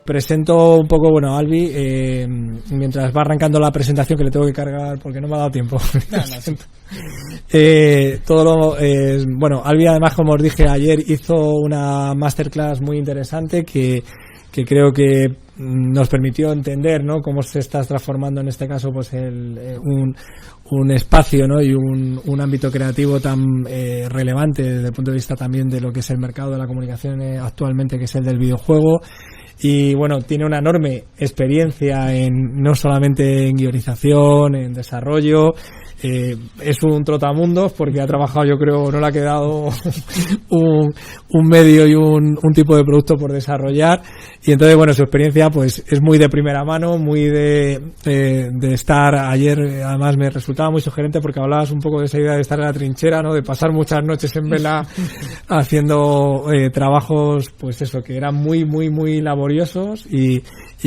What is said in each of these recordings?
presento un poco, bueno, Albi, mientras va arrancando la presentación, que le tengo que cargar porque no me ha dado tiempo. Bueno, Albi, además, como os dije ayer, hizo una masterclass muy interesante que creo que nos permitió entender, ¿no?, cómo se está transformando en este caso pues un espacio, ¿no?, y un ámbito creativo tan relevante desde el punto de vista también de lo que es el mercado de la comunicación actualmente, que es el del videojuego. Y bueno, tiene una enorme experiencia no solamente en guionización, en desarrollo. Es un trotamundos porque ha trabajado, yo creo, no le ha quedado un medio y un tipo de producto por desarrollar. Y entonces, bueno, su experiencia pues es muy de primera mano, muy de estar ayer. Además me resultaba muy sugerente porque hablabas un poco de esa idea de estar en la trinchera, ¿no?, de pasar muchas noches en vela haciendo trabajos, pues eso, que eran muy, muy, muy laboriosos y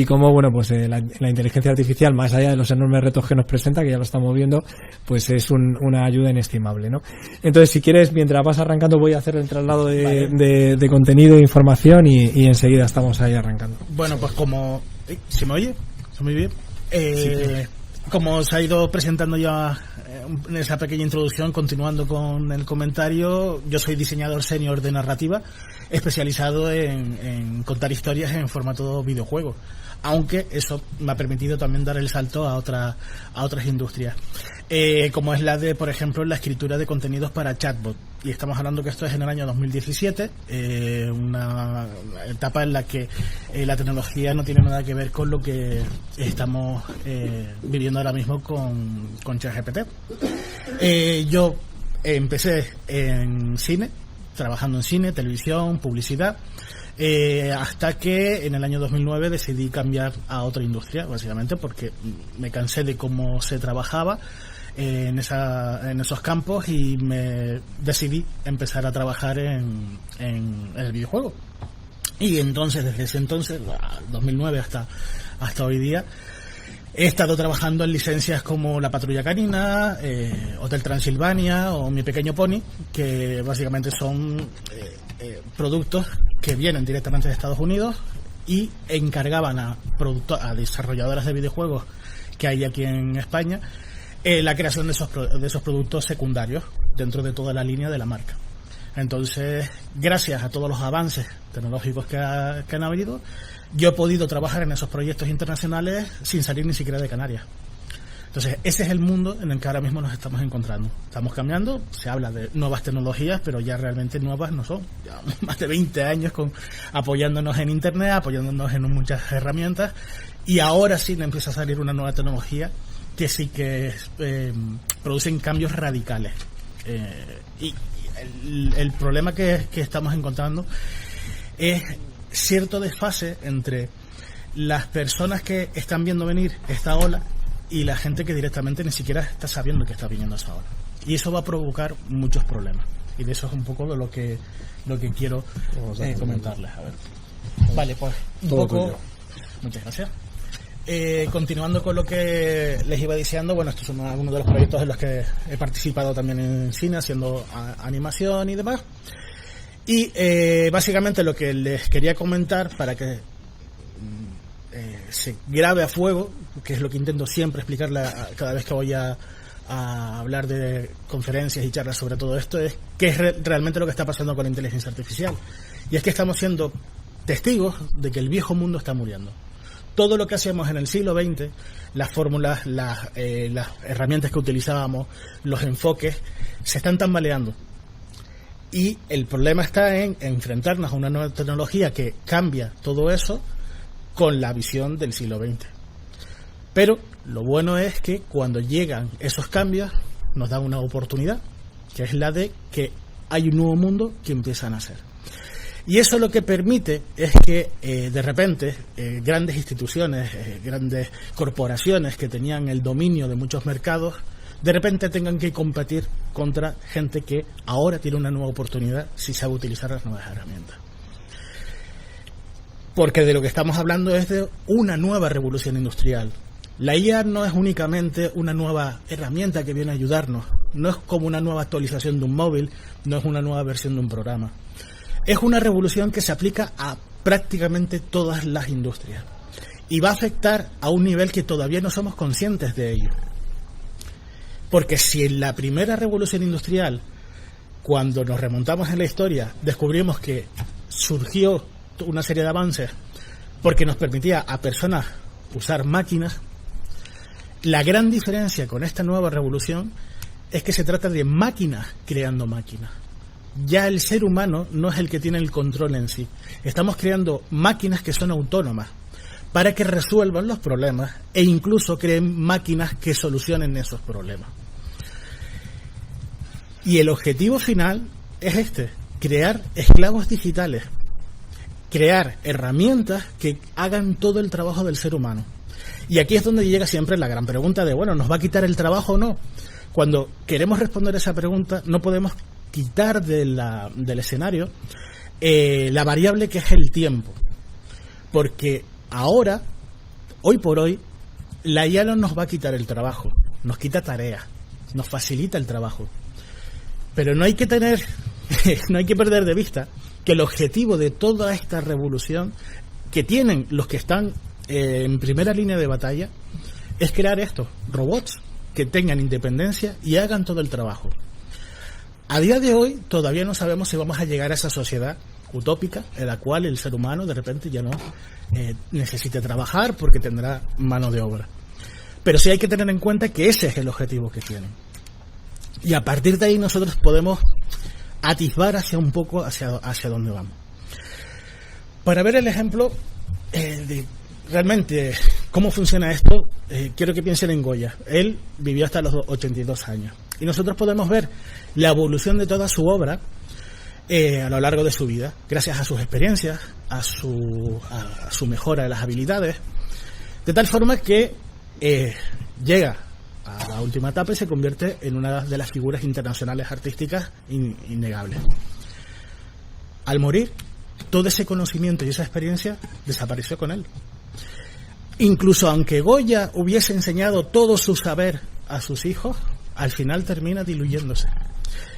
como, bueno, pues la inteligencia artificial, más allá de los enormes retos que nos presenta, que ya lo estamos viendo, pues es una ayuda inestimable, ¿no? Entonces, si quieres, mientras vas arrancando, voy a hacer el traslado de contenido e información y enseguida estamos ahí arrancando. Bueno, pues como... ¿Se me oye? ¿Se me oye bien? Sí. Como os ha ido presentando ya en esa pequeña introducción, continuando con el comentario, yo soy diseñador senior de narrativa, especializado en contar historias en formato videojuego, aunque eso me ha permitido también dar el salto a otras industrias, como es la de, por ejemplo, la escritura de contenidos para chatbot. Y estamos hablando que esto es en el año 2017, una etapa en la que la tecnología no tiene nada que ver con lo que estamos viviendo ahora mismo con ChatGPT. Yo empecé en cine, trabajando en cine, televisión, publicidad, hasta que en el año 2009 decidí cambiar a otra industria, básicamente porque me cansé de cómo se trabajaba en esos campos y me decidí empezar a trabajar en el videojuego. Y entonces, desde ese entonces, 2009 hasta hoy día, he estado trabajando en licencias como La Patrulla Canina, Hotel Transilvania o Mi Pequeño Pony, que básicamente son productos que vienen directamente de Estados Unidos y encargaban a desarrolladoras de videojuegos que hay aquí en España la creación de esos productos secundarios dentro de toda la línea de la marca. Entonces, gracias a todos los avances tecnológicos que han habido, yo he podido trabajar en esos proyectos internacionales sin salir ni siquiera de Canarias. Entonces, ese es el mundo en el que ahora mismo nos estamos encontrando. Estamos cambiando, se habla de nuevas tecnologías, pero ya realmente nuevas no son. Llevamos más de 20 años apoyándonos en Internet, apoyándonos en muchas herramientas, y ahora sí me empieza a salir una nueva tecnología que sí que producen cambios radicales. Y el problema que estamos encontrando es cierto desfase entre las personas que están viendo venir esta ola y la gente que directamente ni siquiera está sabiendo que está viniendo esa ola. Y eso va a provocar muchos problemas. Y de eso es un poco de lo que quiero comentarles. A ver. Vale, pues un poco... Tuyo. Muchas gracias. Continuando con lo que les iba diciendo, bueno, estos son algunos de los proyectos en los que he participado también en cine, haciendo animación y demás. Y básicamente lo que les quería comentar para que se grabe a fuego, que es lo que intento siempre explicarle cada vez que voy a hablar de conferencias y charlas sobre todo esto, es qué es realmente lo que está pasando con la inteligencia artificial. Y es que estamos siendo testigos de que el viejo mundo está muriendo. Todo lo que hacemos en el siglo XX, las fórmulas, las herramientas que utilizábamos, los enfoques, se están tambaleando. Y el problema está en enfrentarnos a una nueva tecnología que cambia todo eso con la visión del siglo XX. Pero lo bueno es que cuando llegan esos cambios nos da una oportunidad, que es la de que hay un nuevo mundo que empieza a nacer. Y eso lo que permite es que de repente grandes instituciones, grandes corporaciones que tenían el dominio de muchos mercados, de repente tengan que competir contra gente que ahora tiene una nueva oportunidad si sabe utilizar las nuevas herramientas. Porque de lo que estamos hablando es de una nueva revolución industrial. La IA no es únicamente una nueva herramienta que viene a ayudarnos, no es como una nueva actualización de un móvil, no es una nueva versión de un programa. es una revolución que se aplica a prácticamente todas las industrias y va a afectar a un nivel que todavía no somos conscientes de ello. Porque si en la primera revolución industrial, cuando nos remontamos en la historia, descubrimos que surgió una serie de avances porque nos permitía a personas usar máquinas, la gran diferencia con esta nueva revolución es que se trata de máquinas creando máquinas. Ya el ser humano no es el que tiene el control en sí. Estamos creando máquinas que son autónomas para que resuelvan los problemas e incluso creen máquinas que solucionen esos problemas. Y el objetivo final es este: crear esclavos digitales, crear herramientas que hagan todo el trabajo del ser humano. Y aquí es donde llega siempre la gran pregunta de, bueno, ¿nos va a quitar el trabajo o no? Cuando queremos responder esa pregunta, no podemos quitar del escenario la variable que es el tiempo. Porque ahora, hoy por hoy, la IA no nos va a quitar el trabajo, nos quita tareas, nos facilita el trabajo. Pero no hay que perder de vista que el objetivo de toda esta revolución que tienen los que están en primera línea de batalla es crear estos robots que tengan independencia y hagan todo el trabajo. A día de hoy todavía no sabemos si vamos a llegar a esa sociedad utópica en la cual el ser humano de repente ya no necesite trabajar porque tendrá mano de obra. Pero sí hay que tener en cuenta que ese es el objetivo que tienen. Y a partir de ahí nosotros podemos atisbar hacia un poco hacia dónde vamos. Para ver el ejemplo de realmente cómo funciona esto, quiero que piensen en Goya. Él vivió hasta los 82 años. Y nosotros podemos ver la evolución de toda su obra a lo largo de su vida, gracias a sus experiencias, a su mejora de las habilidades, de tal forma que llega a la última etapa y se convierte en una de las figuras internacionales artísticas innegables. Al morir, todo ese conocimiento y esa experiencia desapareció con él. Incluso aunque Goya hubiese enseñado todo su saber a sus hijos, al final termina diluyéndose.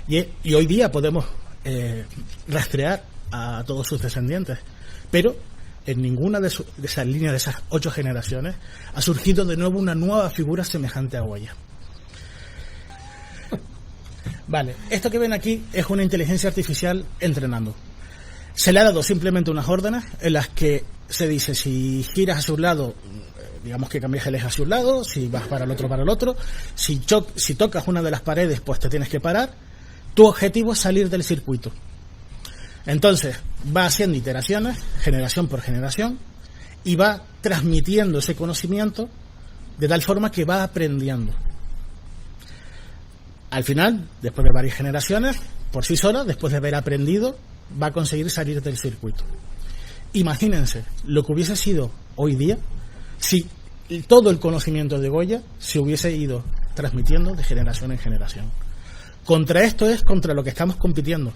Y hoy día podemos rastrear a todos sus descendientes, pero en ninguna de esas líneas, de esas 8 generaciones, ha surgido de nuevo una nueva figura semejante a Goya. Vale, esto que ven aquí es una inteligencia artificial entrenando. Se le ha dado simplemente unas órdenes en las que se dice: si giras hacia un lado, digamos que cambias el eje hacia un lado; si vas para el otro, si tocas una de las paredes, pues te tienes que parar. Tu objetivo es salir del circuito. Entonces va haciendo iteraciones, generación por generación, y va transmitiendo ese conocimiento de tal forma que va aprendiendo. Al final, después de varias generaciones, por sí sola, después de haber aprendido, va a conseguir salir del circuito. Imagínense lo que hubiese sido hoy día si todo el conocimiento de Goya se hubiese ido transmitiendo de generación en generación. Contra esto es contra lo que estamos compitiendo,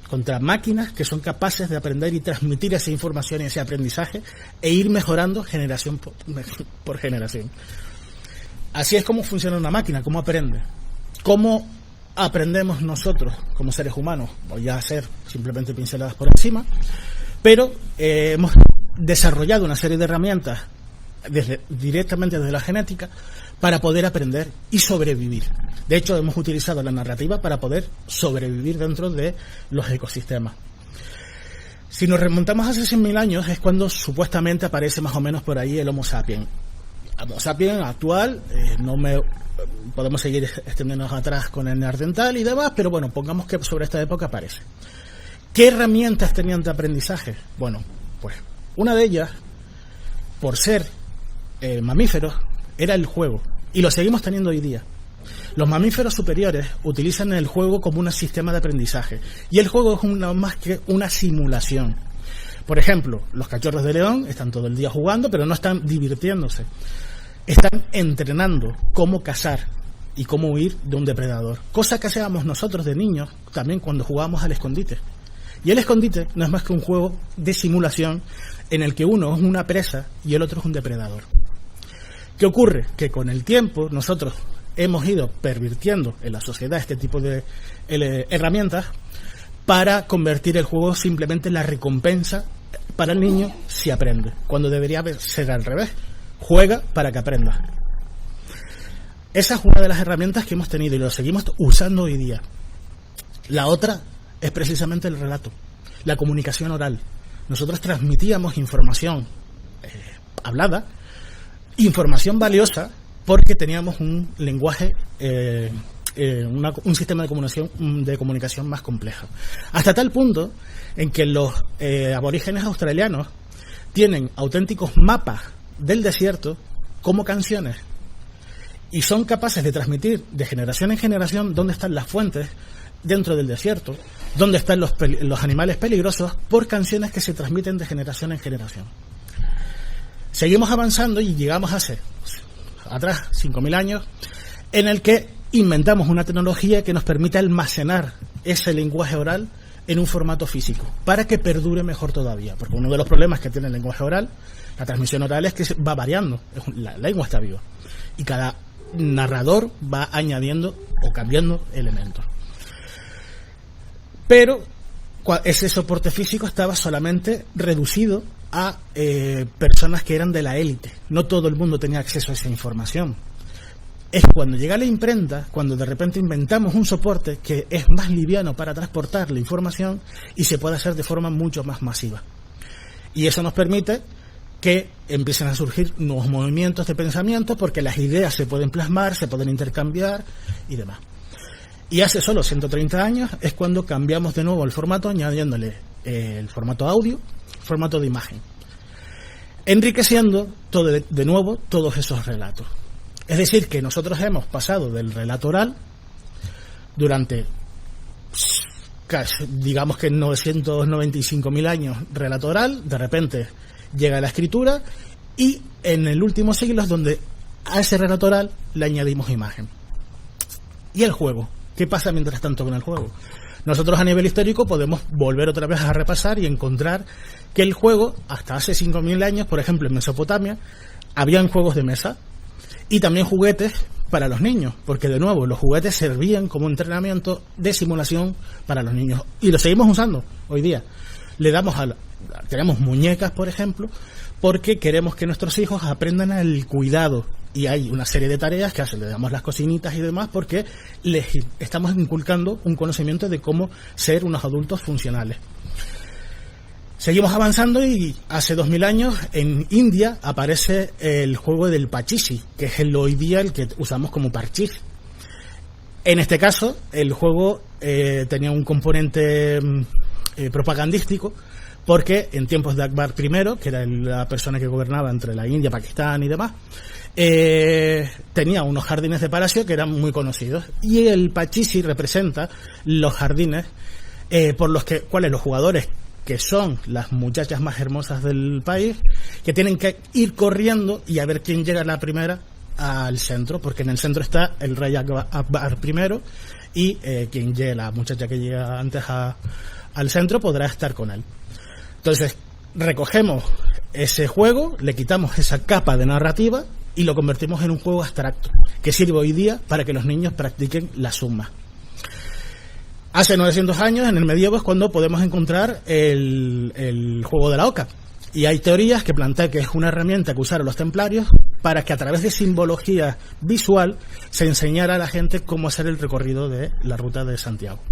contra máquinas que son capaces de aprender y transmitir esa información y ese aprendizaje e ir mejorando generación por generación. Así es como funciona una máquina, cómo aprende. ¿Cómo aprendemos nosotros como seres humanos? Voy a hacer simplemente pinceladas por encima, pero hemos desarrollado una serie de herramientas directamente desde la genética para poder aprender y sobrevivir. De hecho, hemos utilizado la narrativa para poder sobrevivir dentro de los ecosistemas. Si nos remontamos hace 100.000 años, es cuando supuestamente aparece más o menos por ahí el Homo sapiens. Homo sapiens actual, podemos seguir extendiéndonos atrás con el neandertal y demás, pero bueno, pongamos que sobre esta época aparece. ¿Qué herramientas tenían de aprendizaje? Bueno, pues una de ellas, por ser mamíferos, era el juego, y lo seguimos teniendo hoy día. Los mamíferos superiores utilizan el juego como un sistema de aprendizaje, y el juego es más que una simulación. Por ejemplo, los cachorros de león están todo el día jugando, pero no están divirtiéndose. Están entrenando cómo cazar y cómo huir de un depredador. Cosa que hacíamos nosotros de niños también cuando jugábamos al escondite. Y el escondite no es más que un juego de simulación en el que uno es una presa y el otro es un depredador. ¿Qué ocurre? Que con el tiempo nosotros hemos ido pervirtiendo en la sociedad este tipo de herramientas para convertir el juego simplemente en la recompensa para el niño si aprende, cuando debería ser al revés. Juega para que aprenda. Esa es una de las herramientas que hemos tenido y lo seguimos usando hoy día. La otra es precisamente el relato, la comunicación oral. Nosotros transmitíamos información hablada, información valiosa, porque teníamos un lenguaje, un sistema de comunicación más complejo. Hasta tal punto en que los aborígenes australianos tienen auténticos mapas del desierto como canciones y son capaces de transmitir de generación en generación dónde están las fuentes dentro del desierto, dónde están los animales peligrosos, por canciones que se transmiten de generación en generación. Seguimos avanzando y llegamos atrás 5.000 años, en el que inventamos una tecnología que nos permite almacenar ese lenguaje oral en un formato físico, para que perdure mejor todavía, porque uno de los problemas que tiene el lenguaje oral, la transmisión oral, es que va variando, la lengua está viva, y cada narrador va añadiendo o cambiando elementos. Pero ese soporte físico estaba solamente reducido a personas que eran de la élite. No todo el mundo tenía acceso a esa información. Es cuando llega la imprenta, cuando de repente inventamos un soporte que es más liviano para transportar la información y se puede hacer de forma mucho más masiva. Y eso nos permite que empiecen a surgir nuevos movimientos de pensamiento, porque las ideas se pueden plasmar, se pueden intercambiar y demás. Y hace solo 130 años es cuando cambiamos de nuevo el formato, añadiéndole el formato audio, formato de imagen, enriqueciendo de nuevo todos esos relatos. Es decir, que nosotros hemos pasado del relato oral durante, digamos que 995.000 años relato oral, de repente llega la escritura, y en el último siglo es donde a ese relato oral le añadimos imagen. ¿Y el juego? ¿Qué pasa mientras tanto con el juego? Nosotros a nivel histórico podemos volver otra vez a repasar y encontrar que el juego, hasta hace 5.000 años, por ejemplo en Mesopotamia, habían juegos de mesa y también juguetes para los niños, porque de nuevo los juguetes servían como entrenamiento de simulación para los niños, y lo seguimos usando hoy día. Tenemos muñecas, por ejemplo, porque queremos que nuestros hijos aprendan el cuidado, y hay una serie de tareas que le damos las cocinitas y demás, porque les estamos inculcando un conocimiento de cómo ser unos adultos funcionales. Seguimos avanzando y hace 2000 años en India aparece el juego del pachisi, que es hoy día el que usamos como parchís. En este caso, el juego tenía un componente propagandístico, porque en tiempos de Akbar I, que era la persona que gobernaba entre la India, Pakistán y demás, tenía unos jardines de palacio que eran muy conocidos, y el pachisi representa los jardines por los cuales los jugadores, que son las muchachas más hermosas del país, que tienen que ir corriendo y a ver quién llega la primera al centro, porque en el centro está el rey Akbar I, y quien llegue, la muchacha que llega antes al centro, podrá estar con él. Entonces recogemos ese juego, le quitamos esa capa de narrativa y lo convertimos en un juego abstracto que sirve hoy día para que los niños practiquen la suma. Hace 900 años, en el medievo, es cuando podemos encontrar el juego de la oca, y hay teorías que plantean que es una herramienta que usaron los templarios para que a través de simbología visual se enseñara a la gente cómo hacer el recorrido de la ruta de Santiago.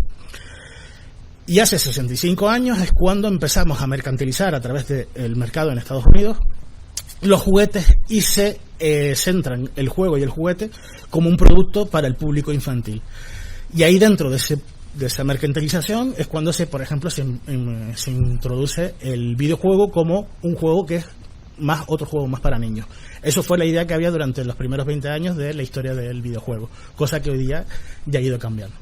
Y hace 65 años es cuando empezamos a mercantilizar a través del mercado en Estados Unidos los juguetes, y se centran el juego y el juguete como un producto para el público infantil. Y ahí dentro de esa mercantilización es cuando por ejemplo se introduce el videojuego como un juego que es otro juego más para niños. Eso fue la idea que había durante los primeros 20 años de la historia del videojuego, cosa que hoy día ya ha ido cambiando.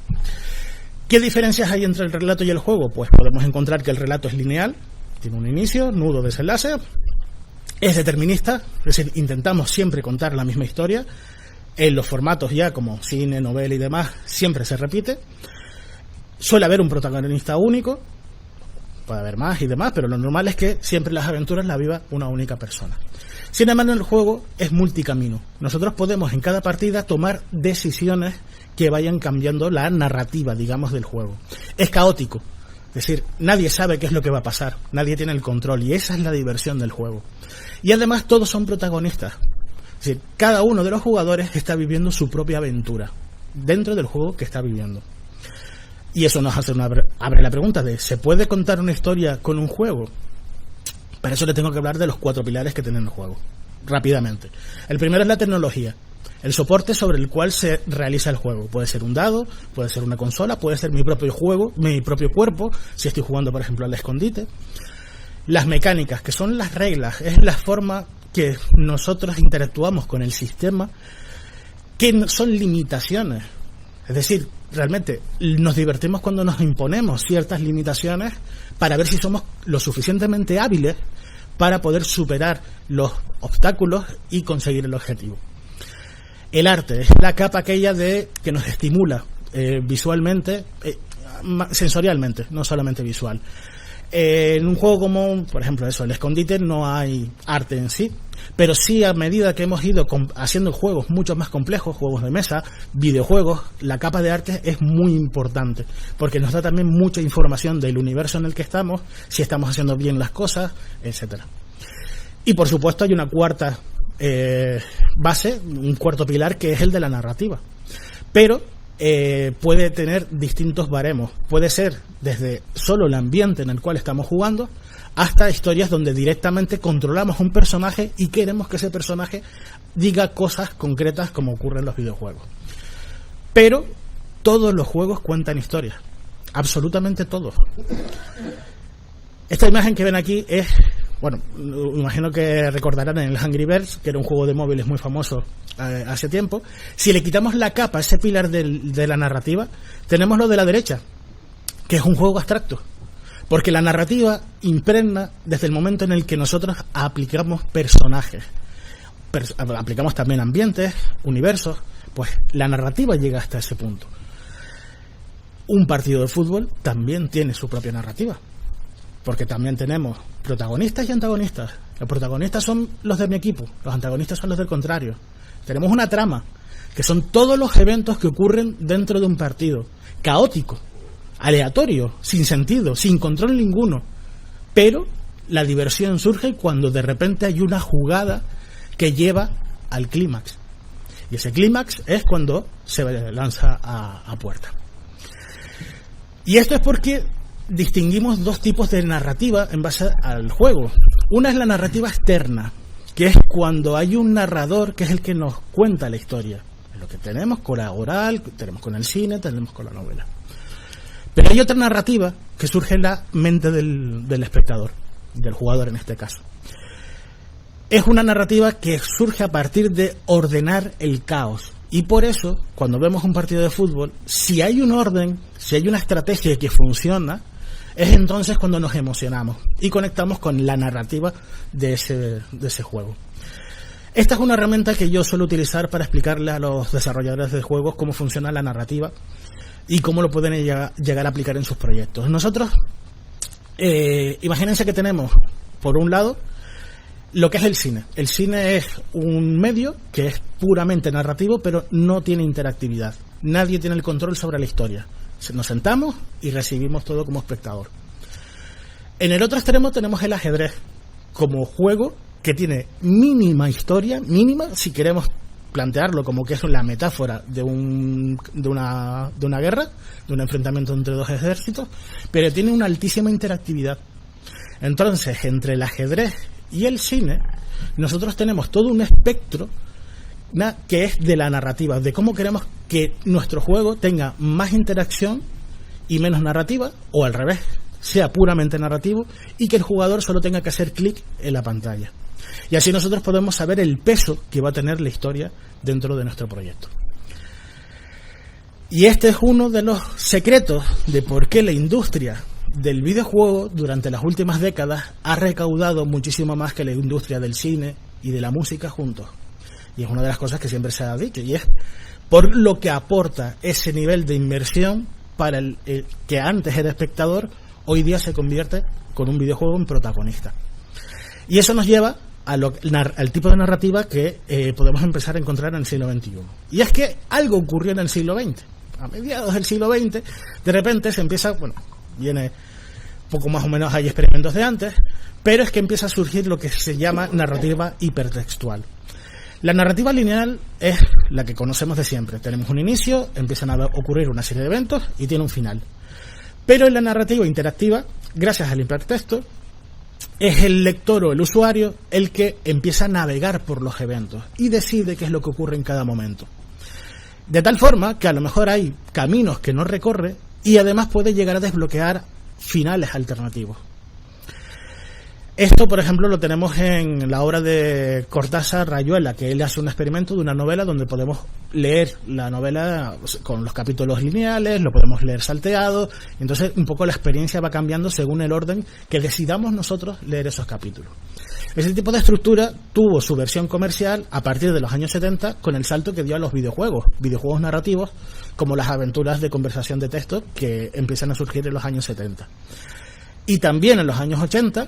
¿Qué diferencias hay entre el relato y el juego? Pues podemos encontrar que el relato es lineal, tiene un inicio, nudo, desenlace, es determinista, es decir, intentamos siempre contar la misma historia. En los formatos ya como cine, novela y demás, siempre se repite. Suele haber un protagonista único, puede haber más y demás, pero lo normal es que siempre las aventuras las viva una única persona. Sin embargo, el juego es multicamino. Nosotros podemos en cada partida tomar decisiones que vayan cambiando la narrativa, digamos, del juego. Es caótico, es decir, nadie sabe qué es lo que va a pasar, nadie tiene el control, y esa es la diversión del juego. Y además todos son protagonistas. Es decir, cada uno de los jugadores está viviendo su propia aventura dentro del juego que está viviendo. Y eso nos hace abre la pregunta de, ¿se puede contar una historia con un juego? Para eso le tengo que hablar de los 4 pilares que tiene el juego, rápidamente. El primero es la tecnología, el soporte sobre el cual se realiza el juego. Puede ser un dado, puede ser una consola, puede ser mi propio juego, mi propio cuerpo, si estoy jugando, por ejemplo, al escondite. Las mecánicas, que son las reglas, es la forma que nosotros interactuamos con el sistema, que son limitaciones. Es decir, realmente nos divertimos cuando nos imponemos ciertas limitaciones para ver si somos lo suficientemente hábiles para poder superar los obstáculos y conseguir el objetivo. El arte es la capa aquella que nos estimula visualmente, sensorialmente, no solamente visual. En un juego como, por ejemplo, el escondite, no hay arte en sí, pero sí, a medida que hemos ido haciendo juegos mucho más complejos, juegos de mesa, videojuegos, la capa de arte es muy importante, porque nos da también mucha información del universo en el que estamos, si estamos haciendo bien las cosas, etcétera. Y por supuesto hay una cuarta base, un cuarto pilar, que es el de la narrativa. Pero puede tener distintos baremos. Puede ser desde solo el ambiente en el cual estamos jugando hasta historias donde directamente controlamos un personaje y queremos que ese personaje diga cosas concretas, como ocurre en los videojuegos. Pero todos los juegos cuentan historias, absolutamente todos. Esta imagen que ven aquí es, bueno, imagino que recordarán en el Angry Birds, que era un juego de móviles muy famoso hace tiempo. Si le quitamos la capa, ese pilar de la narrativa, tenemos lo de la derecha, que es un juego abstracto, porque la narrativa impregna desde el momento en el que nosotros aplicamos personajes, aplicamos también ambientes, universos, pues la narrativa llega hasta ese punto. Un partido de fútbol también tiene su propia narrativa, porque también tenemos protagonistas y antagonistas. Los protagonistas son los de mi equipo, los antagonistas son los del contrario. Tenemos una trama, que son todos los eventos que ocurren dentro de un partido, caótico, aleatorio, sin sentido, sin control ninguno. Pero la diversión surge cuando de repente hay una jugada que lleva al clímax. Y ese clímax es cuando se lanza a puerta. Y esto es porque distinguimos dos tipos de narrativa en base al juego. Una es la narrativa externa, que es cuando hay un narrador que es el que nos cuenta la historia. Es lo que tenemos con la oral, tenemos con el cine, tenemos con la novela. Pero hay otra narrativa que surge en la mente del espectador, del jugador en este caso. Es una narrativa que surge a partir de ordenar el caos. Y por eso, cuando vemos un partido de fútbol, si hay un orden, si hay una estrategia que funciona, es entonces cuando nos emocionamos y conectamos con la narrativa de ese juego. Esta es una herramienta que yo suelo utilizar para explicarle a los desarrolladores de juegos cómo funciona la narrativa y cómo lo pueden llegar a aplicar en sus proyectos. Nosotros, imagínense que tenemos, por un lado, lo que es el cine. El cine es un medio que es puramente narrativo, pero no tiene interactividad. Nadie tiene el control sobre la historia. Nos sentamos y recibimos todo como espectador. En el otro extremo tenemos el ajedrez como juego que tiene mínima historia, mínima, si queremos plantearlo como que es la metáfora de una guerra, de un enfrentamiento entre dos ejércitos, pero tiene una altísima interactividad. Entonces, entre el ajedrez y el cine, nosotros tenemos todo un espectro que es de la narrativa, de cómo queremos que nuestro juego tenga más interacción y menos narrativa, o al revés, sea puramente narrativo y que el jugador solo tenga que hacer clic en la pantalla. Y así nosotros podemos saber el peso que va a tener la historia dentro de nuestro proyecto. Y este es uno de los secretos de por qué la industria del videojuego durante las últimas décadas ha recaudado muchísimo más que la industria del cine y de la música juntos. Y es una de las cosas que siempre se ha dicho, y es por lo que aporta ese nivel de inmersión para el que antes era espectador, hoy día se convierte con un videojuego en protagonista. Y eso nos lleva al tipo de narrativa que podemos empezar a encontrar en el siglo XXI. Y es que algo ocurrió en el siglo XX. A mediados del siglo XX, de repente se empieza, viene poco más o menos hay experimentos de antes, pero es que empieza a surgir lo que se llama narrativa hipertextual. La narrativa lineal es la que conocemos de siempre. Tenemos un inicio, empiezan a ocurrir una serie de eventos y tiene un final. Pero en la narrativa interactiva, gracias al hipertexto, es el lector o el usuario el que empieza a navegar por los eventos y decide qué es lo que ocurre en cada momento. De tal forma que a lo mejor hay caminos que no recorre y además puede llegar a desbloquear finales alternativos. Esto, por ejemplo, lo tenemos en la obra de Cortázar, Rayuela, que él hace un experimento de una novela donde podemos leer la novela con los capítulos lineales, lo podemos leer salteado, entonces un poco la experiencia va cambiando según el orden que decidamos nosotros leer esos capítulos. Ese tipo de estructura tuvo su versión comercial a partir de los años 70 con el salto que dio a los videojuegos narrativos como las aventuras de conversación de texto que empiezan a surgir en los años 70. Y también en los años 80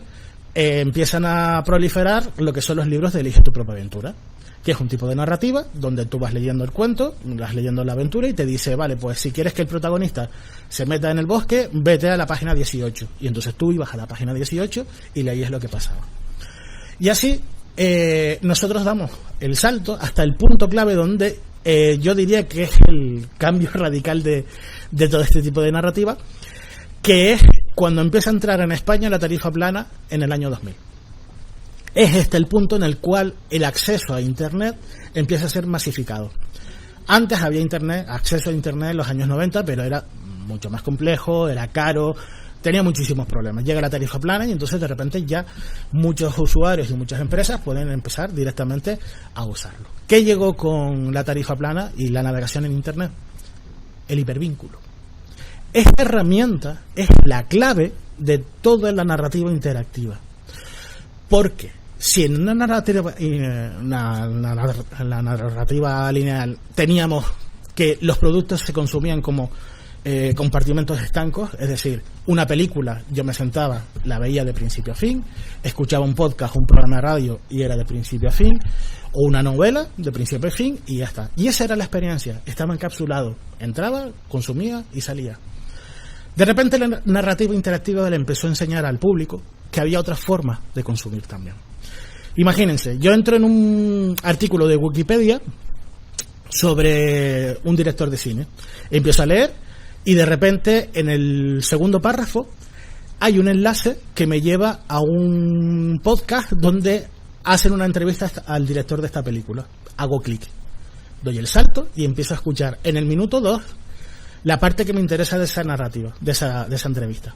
empiezan a proliferar lo que son los libros de Elige tu propia aventura, que es un tipo de narrativa donde tú vas leyendo el cuento, vas leyendo la aventura y te dice, vale, pues si quieres que el protagonista se meta en el bosque, vete a la página 18. Y entonces tú ibas a la página 18 y leías lo que pasaba. Y así nosotros damos el salto hasta el punto clave donde yo diría que es el cambio radical de todo este tipo de narrativa, que es cuando empieza a entrar en España la tarifa plana en el año 2000. Es este el punto en el cual el acceso a Internet empieza a ser masificado. Antes había acceso a Internet en los años 90, pero era mucho más complejo, era caro, tenía muchísimos problemas. Llega la tarifa plana y entonces de repente ya muchos usuarios y muchas empresas pueden empezar directamente a usarlo. ¿Qué llegó con la tarifa plana y la navegación en Internet? El hipervínculo. Esta herramienta es la clave de toda la narrativa interactiva. Porque si en una narrativa, la narrativa lineal teníamos que los productos se consumían como compartimentos estancos, es decir, una película yo me sentaba, la veía de principio a fin, escuchaba un podcast, un programa de radio y era de principio a fin, o una novela de principio a fin y ya está. Y esa era la experiencia, estaba encapsulado, entraba, consumía y salía. De repente la narrativa interactiva le empezó a enseñar al público que había otras formas de consumir también. Imagínense, yo entro en un artículo de Wikipedia sobre un director de cine, empiezo a leer y de repente en el segundo párrafo hay un enlace que me lleva a un podcast donde hacen una entrevista al director de esta película. Hago clic, doy el salto y empiezo a escuchar en el minuto 2 la parte que me interesa de esa narrativa, de esa entrevista.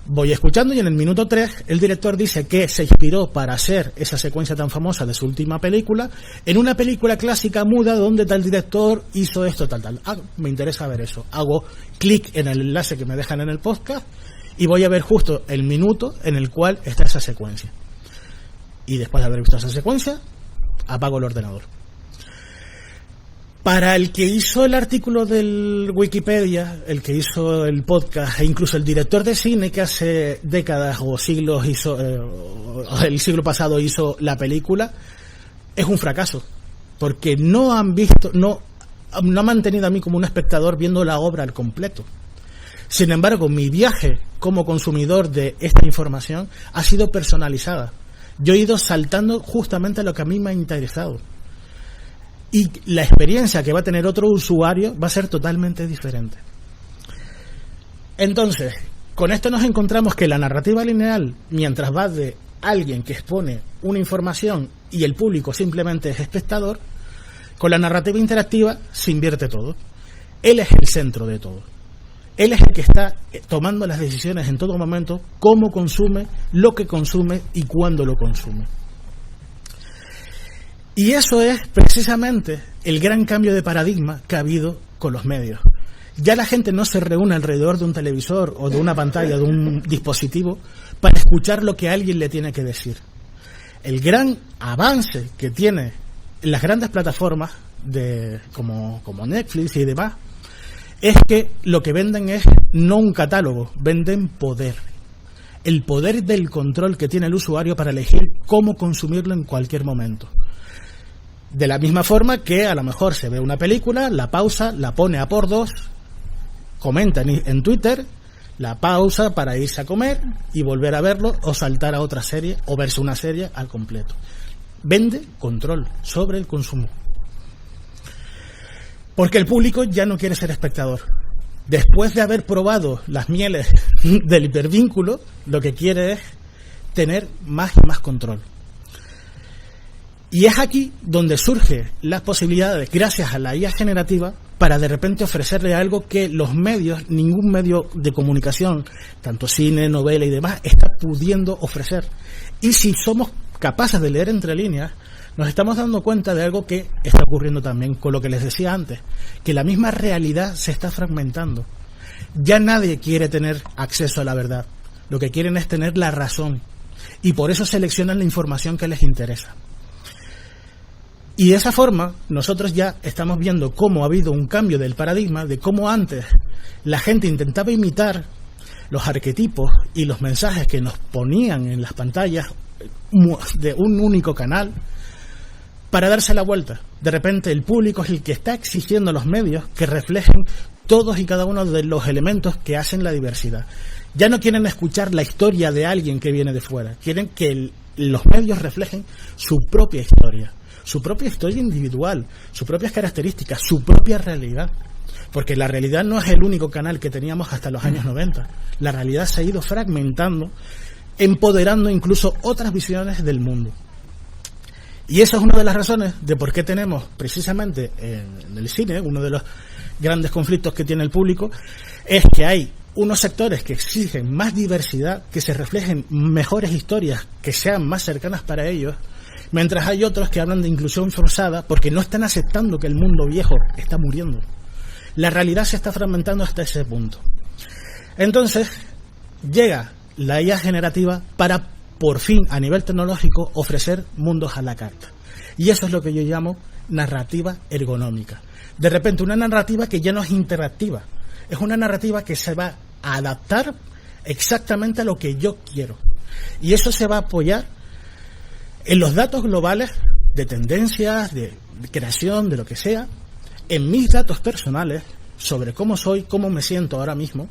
Voy escuchando y en el minuto 3 el director dice que se inspiró para hacer esa secuencia tan famosa de su última película en una película clásica muda donde tal director hizo esto, tal. Me interesa ver eso. Hago clic en el enlace que me dejan en el podcast y voy a ver justo el minuto en el cual está esa secuencia. Y después de haber visto esa secuencia, apago el ordenador. Para el que hizo el artículo del Wikipedia, el que hizo el podcast e incluso el director de cine que hace décadas o siglos hizo, el siglo pasado hizo la película, es un fracaso, porque no han mantenido a mí como un espectador viendo la obra al completo. Sin embargo, mi viaje como consumidor de esta información ha sido personalizada. Yo he ido saltando justamente a lo que a mí me ha interesado. Y la experiencia que va a tener otro usuario va a ser totalmente diferente. Entonces, con esto nos encontramos que la narrativa lineal, mientras va de alguien que expone una información y el público simplemente es espectador, con la narrativa interactiva se invierte todo. Él es el centro de todo. Él es el que está tomando las decisiones en todo momento, cómo consume, lo que consume y cuándo lo consume. Y eso es precisamente el gran cambio de paradigma que ha habido con los medios. Ya la gente no se reúne alrededor de un televisor o de una pantalla, de un dispositivo, para escuchar lo que alguien le tiene que decir. El gran avance que tiene las grandes plataformas como Netflix y demás es que lo que venden es no un catálogo, venden poder. El poder del control que tiene el usuario para elegir cómo consumirlo en cualquier momento. De la misma forma que a lo mejor se ve una película, la pausa, la pone a por 2, comenta en Twitter, la pausa para irse a comer y volver a verlo, o saltar a otra serie, o verse una serie al completo. Vende control sobre el consumo. Porque el público ya no quiere ser espectador. Después de haber probado las mieles del hipervínculo, lo que quiere es tener más y más control. Y es aquí donde surge las posibilidades, gracias a la IA generativa, para de repente ofrecerle algo que los medios, ningún medio de comunicación, tanto cine, novela y demás, está pudiendo ofrecer. Y si somos capaces de leer entre líneas, nos estamos dando cuenta de algo que está ocurriendo también con lo que les decía antes, que la misma realidad se está fragmentando. Ya nadie quiere tener acceso a la verdad, lo que quieren es tener la razón, y por eso seleccionan la información que les interesa. Y de esa forma, nosotros ya estamos viendo cómo ha habido un cambio del paradigma, de cómo antes la gente intentaba imitar los arquetipos y los mensajes que nos ponían en las pantallas de un único canal, para darse la vuelta. De repente el público es el que está exigiendo a los medios que reflejen todos y cada uno de los elementos que hacen la diversidad. Ya no quieren escuchar la historia de alguien que viene de fuera, quieren que los medios reflejen su propia historia individual, sus propias características, su propia realidad. Porque la realidad no es el único canal que teníamos hasta los años 90. La realidad se ha ido fragmentando, empoderando incluso otras visiones del mundo. Y esa es una de las razones de por qué tenemos precisamente en el cine, uno de los grandes conflictos que tiene el público, es que hay unos sectores que exigen más diversidad, que se reflejen mejores historias, que sean más cercanas para ellos, mientras hay otros que hablan de inclusión forzada porque no están aceptando que el mundo viejo está muriendo. La realidad se está fragmentando hasta ese punto. Entonces, llega la IA generativa para, por fin, a nivel tecnológico, ofrecer mundos a la carta. Y eso es lo que yo llamo narrativa ergonómica. De repente, una narrativa que ya no es interactiva. Es una narrativa que se va a adaptar exactamente a lo que yo quiero. Y eso se va a apoyar en los datos globales de tendencias, de creación, de lo que sea, en mis datos personales, sobre cómo soy, cómo me siento ahora mismo,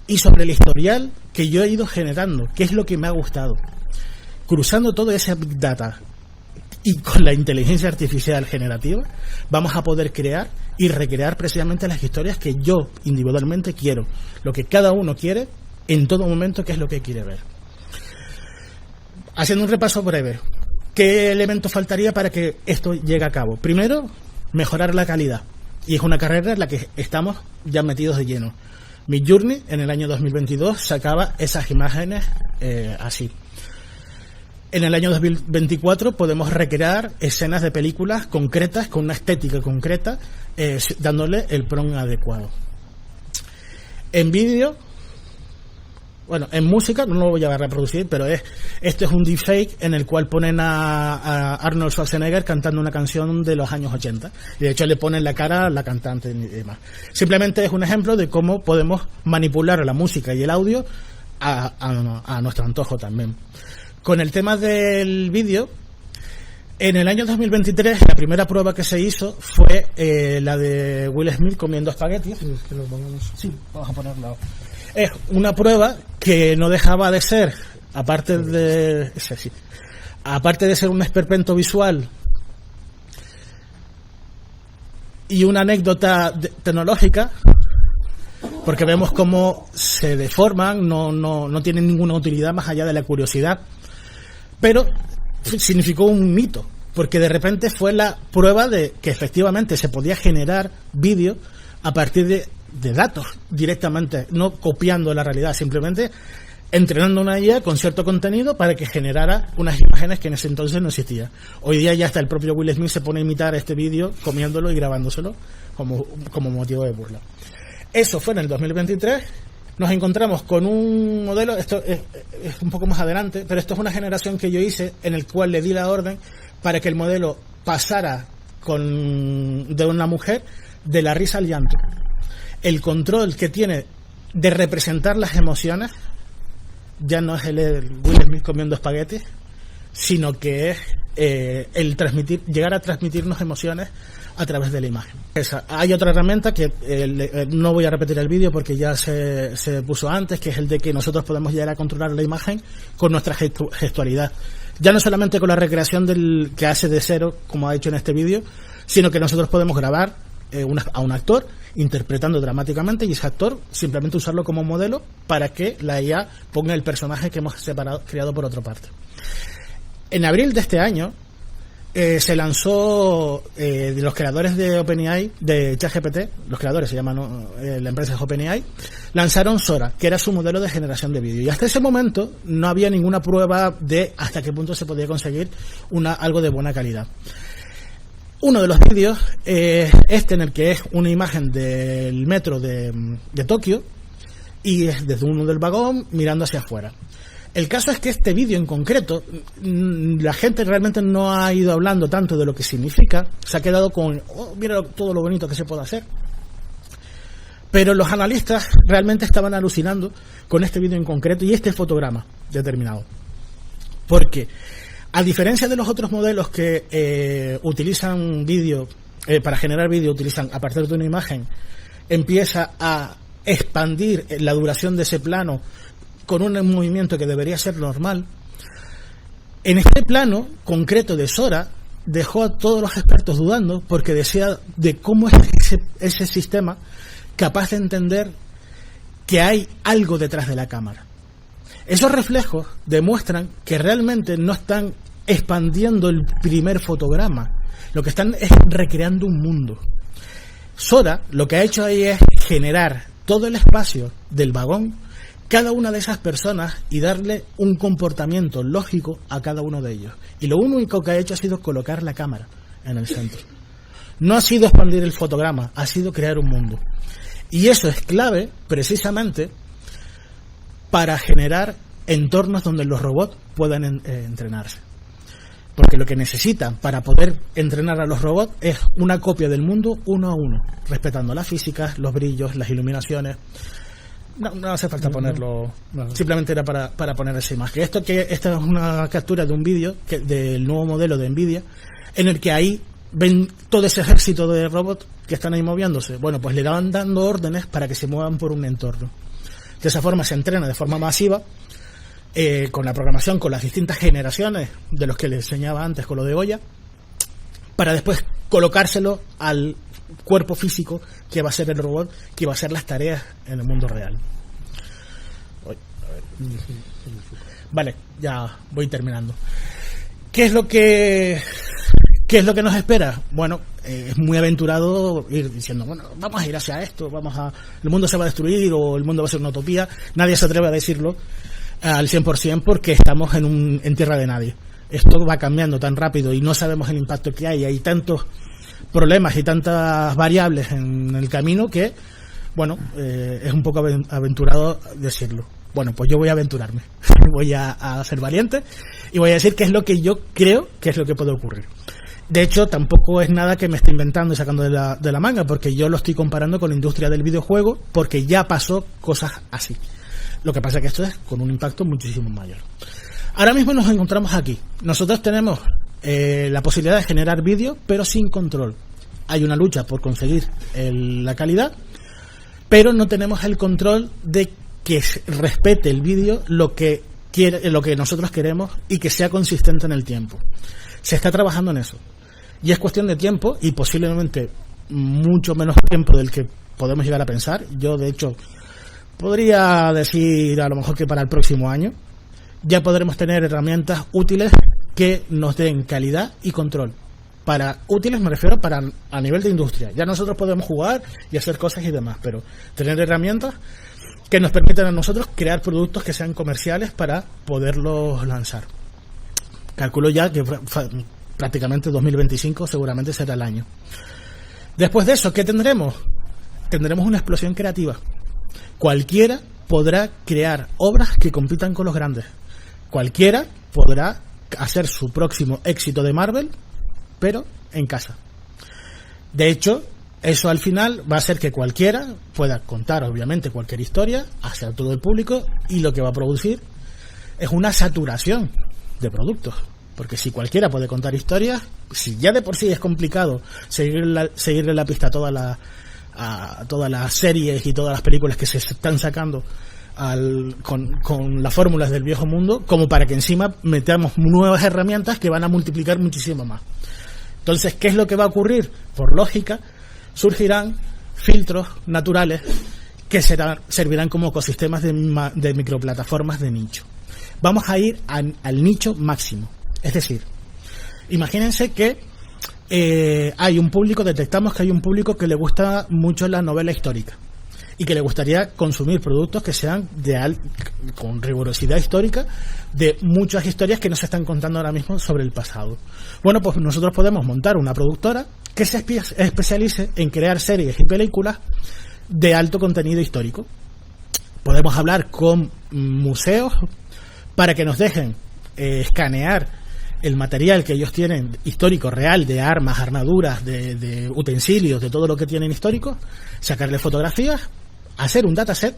y sobre el historial que yo he ido generando, qué es lo que me ha gustado. Cruzando todo ese Big Data y con la inteligencia artificial generativa, vamos a poder crear y recrear precisamente las historias que yo individualmente quiero, lo que cada uno quiere en todo momento, que es lo que quiere ver. Haciendo un repaso breve, ¿qué elemento faltaría para que esto llegue a cabo? Primero, mejorar la calidad, y es una carrera en la que estamos ya metidos de lleno. Midjourney en el año 2022 sacaba esas imágenes así. En el año 2024 podemos recrear escenas de películas concretas, con una estética concreta, dándole el prompt adecuado. En vídeo, bueno, en música, no lo voy a reproducir, pero esto es un deepfake en el cual ponen a Arnold Schwarzenegger cantando una canción de los años 80. Y de hecho le ponen la cara a la cantante y demás. Simplemente es un ejemplo de cómo podemos manipular la música y el audio a nuestro antojo también. Con el tema del vídeo, en el año 2023 la primera prueba que se hizo fue la de Will Smith comiendo espaguetis. Sí, vamos a ponerlo. Es una prueba que no dejaba de ser, aparte de ser un esperpento visual y una anécdota tecnológica, porque vemos cómo se deforman, no tienen ninguna utilidad más allá de la curiosidad, pero significó un mito, porque de repente fue la prueba de que efectivamente se podía generar vídeo a partir de datos directamente, no copiando la realidad, simplemente entrenando una IA con cierto contenido para que generara unas imágenes que en ese entonces no existían. Hoy día ya hasta el propio Will Smith se pone a imitar este vídeo comiéndolo y grabándoselo como motivo de burla. Eso fue en el 2023. Nos encontramos con un modelo, esto es un poco más adelante, pero esto es una generación que yo hice en el cual le di la orden para que el modelo pasara de una mujer de la risa al llanto. El control que tiene de representar las emociones ya no es el Will Smith comiendo espaguetis, sino que es el llegar a transmitirnos emociones a través de la imagen. Hay otra herramienta que no voy a repetir el vídeo porque ya se puso antes, que es el de que nosotros podemos llegar a controlar la imagen con nuestra gestualidad. Ya no solamente con la recreación que hace de cero, como ha hecho en este vídeo, sino que nosotros podemos grabar a un actor interpretando dramáticamente y ese actor simplemente usarlo como modelo para que la IA ponga el personaje que hemos creado por otra parte. En abril de este año se lanzó de los creadores de OpenAI, de ChatGPT, los creadores se llaman, la empresa es OpenAI, lanzaron Sora, que era su modelo de generación de vídeo. Y hasta ese momento no había ninguna prueba de hasta qué punto se podía conseguir algo de buena calidad. Uno de los vídeos, en el que es una imagen del metro de Tokio y es desde uno del vagón mirando hacia afuera. El caso es que este vídeo en concreto, la gente realmente no ha ido hablando tanto de lo que significa, se ha quedado con, mira todo lo bonito que se puede hacer. Pero los analistas realmente estaban alucinando con este vídeo en concreto y este fotograma determinado. Porque, a diferencia de los otros modelos que utilizan vídeo, para generar vídeo utilizan a partir de una imagen, empieza a expandir la duración de ese plano con un movimiento que debería ser normal. En este plano concreto de Sora dejó a todos los expertos dudando porque decía de cómo es ese sistema capaz de entender que hay algo detrás de la cámara. Esos reflejos demuestran que realmente no están expandiendo el primer fotograma, lo que están es recreando un mundo. Sora lo que ha hecho ahí es generar todo el espacio del vagón, cada una de esas personas y darle un comportamiento lógico a cada uno de ellos. Y lo único que ha hecho ha sido colocar la cámara en el centro. No ha sido expandir el fotograma, ha sido crear un mundo. Y eso es clave precisamente para generar entornos donde los robots puedan entrenarse. Porque lo que necesitan para poder entrenar a los robots es una copia del mundo uno a uno, respetando las físicas, los brillos, las iluminaciones. No hace falta ponerlo, simplemente era para poner esa imagen. Esta es una captura de un vídeo del nuevo modelo de Nvidia, en el que ahí ven todo ese ejército de robots que están ahí moviéndose. Bueno, pues le van dando órdenes para que se muevan por un entorno. De esa forma se entrena de forma masiva, con la programación, con las distintas generaciones de los que les enseñaba antes con lo de Goya, para después colocárselo al cuerpo físico que va a ser el robot, que va a hacer las tareas en el mundo real. Vale, ya voy terminando. ¿Qué es lo que nos espera? Bueno, es muy aventurado ir diciendo, bueno, vamos a ir hacia esto, el mundo se va a destruir o el mundo va a ser una utopía. Nadie se atreve a decirlo al 100% porque estamos en tierra de nadie. Esto va cambiando tan rápido y no sabemos el impacto que hay tantos problemas y tantas variables en el camino que, bueno, es un poco aventurado decirlo. Bueno, pues yo voy a aventurarme, voy a ser valiente y voy a decir qué es lo que yo creo que es lo que puede ocurrir. De hecho, tampoco es nada que me esté inventando y sacando de la manga, porque yo lo estoy comparando con la industria del videojuego, porque ya pasó cosas así. Lo que pasa es que esto es con un impacto muchísimo mayor. Ahora mismo nos encontramos aquí. Nosotros tenemos la posibilidad de generar vídeo, pero sin control. Hay una lucha por conseguir la calidad, pero no tenemos el control de que respete el vídeo lo que nosotros queremos y que sea consistente en el tiempo. Se está trabajando en eso. Y es cuestión de tiempo y posiblemente mucho menos tiempo del que podemos llegar a pensar. Yo, de hecho, podría decir a lo mejor que para el próximo año ya podremos tener herramientas útiles que nos den calidad y control. Para útiles me refiero a nivel de industria. Ya nosotros podemos jugar y hacer cosas y demás, pero tener herramientas que nos permitan a nosotros crear productos que sean comerciales para poderlos lanzar. Calculo ya que prácticamente 2025 seguramente será el año. Después de eso, ¿qué tendremos? Tendremos una explosión creativa. Cualquiera podrá crear obras que compitan con los grandes. Cualquiera podrá hacer su próximo éxito de Marvel, pero en casa. De hecho, eso al final va a hacer que cualquiera pueda contar, obviamente, cualquier historia hacia todo el público, y lo que va a producir es una saturación de productos. porque si cualquiera puede contar historias, si ya de por sí es complicado seguirle la pista a todas las series y todas las películas que se están sacando con las fórmulas del viejo mundo, como para que encima metamos nuevas herramientas que van a multiplicar muchísimo más. Entonces, ¿qué es lo que va a ocurrir? Por lógica, surgirán filtros naturales que servirán como ecosistemas de microplataformas de nicho. Vamos a ir al nicho máximo. Es decir, imagínense que detectamos que hay un público que le gusta mucho la novela histórica y que le gustaría consumir productos que sean con rigurosidad histórica de muchas historias que nos están contando ahora mismo sobre el pasado. Bueno, pues nosotros podemos montar una productora que se especialice en crear series y películas de alto contenido histórico. Podemos hablar con museos para que nos dejen escanear el material que ellos tienen histórico real, de armas, armaduras, de utensilios, de todo lo que tienen histórico, sacarle fotografías, hacer un dataset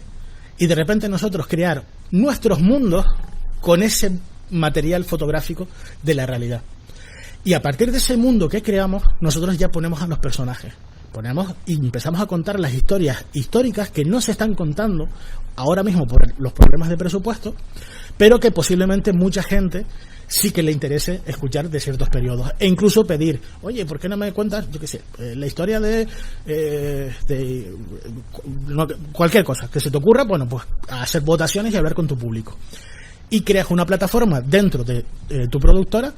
y de repente nosotros crear nuestros mundos con ese material fotográfico de la realidad. Y a partir de ese mundo que creamos, nosotros ya ponemos a los personajes. Y empezamos a contar las historias históricas que no se están contando ahora mismo por los problemas de presupuesto, pero que posiblemente mucha gente sí que le interese escuchar de ciertos periodos, e incluso pedir, oye, ¿por qué no me cuentas, yo qué sé, la historia de cualquier cosa que se te ocurra? Bueno, pues hacer votaciones y hablar con tu público. Y creas una plataforma dentro de tu productora